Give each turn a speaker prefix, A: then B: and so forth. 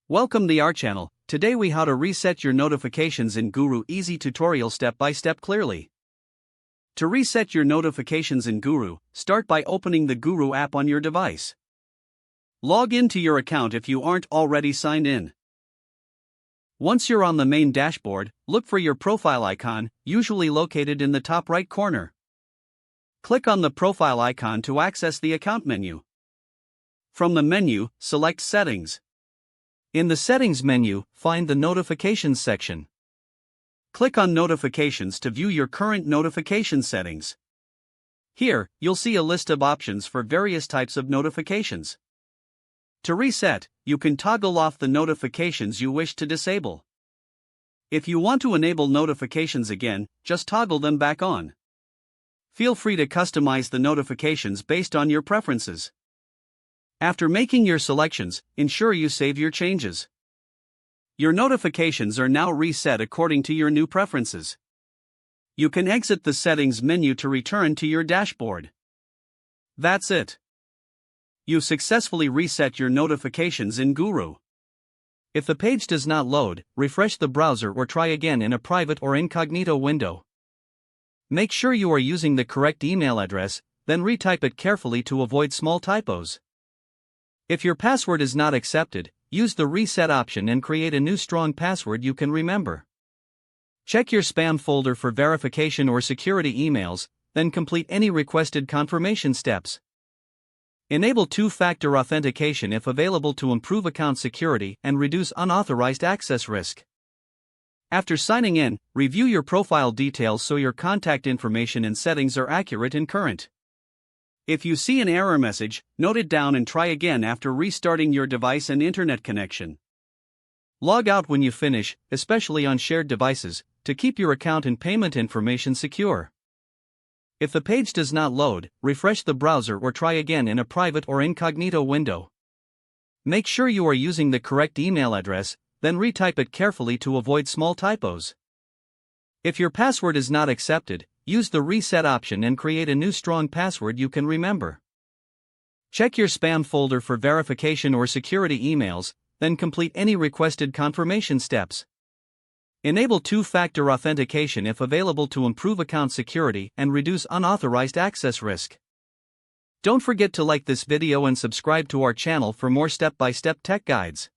A: Welcome to our channel. Today we how to reset your notifications in Guru. Easy tutorial step by step clearly. To reset your notifications in Guru, start by opening the Guru app on your device. Log into your account if you aren't already signed in. Once you're on the main dashboard, look for your profile icon, usually located in the top right corner. Click on the profile icon to access the account menu. From the menu, select Settings. In the Settings menu, find the Notifications section. Click on Notifications to view your current notification settings. Here, you'll see a list of options for various types of notifications. To reset, you can toggle off the notifications you wish to disable. If you want to enable notifications again, just toggle them back on. Feel free to customize the notifications based on your preferences. After making your selections, ensure you save your changes. Your notifications are now reset according to your new preferences. You can exit the Settings menu to return to your dashboard. That's it. You successfully reset your notifications in Guru. If the page does not load, refresh the browser or try again in a private or incognito window. Make sure you are using the correct email address, then retype it carefully to avoid small typos. If your password is not accepted, use the reset option and create a new strong password you can remember. Check your spam folder for verification or security emails, then complete any requested confirmation steps. Enable two-factor authentication if available to improve account security and reduce unauthorized access risk. After signing in, review your profile details so your contact information and settings are accurate and current. If you see an error message, note it down and try again after restarting your device and internet connection. Log out when you finish, especially on shared devices, to keep your account and payment information secure. If the page does not load, refresh the browser or try again in a private or incognito window. Make sure you are using the correct email address, then retype it carefully to avoid small typos. If your password is not accepted, use the reset option and create a new strong password you can remember. Check your spam folder for verification or security emails, then complete any requested confirmation steps. Enable two-factor authentication if available to improve account security and reduce unauthorized access risk. Don't forget to like this video and subscribe to our channel for more step-by-step tech guides.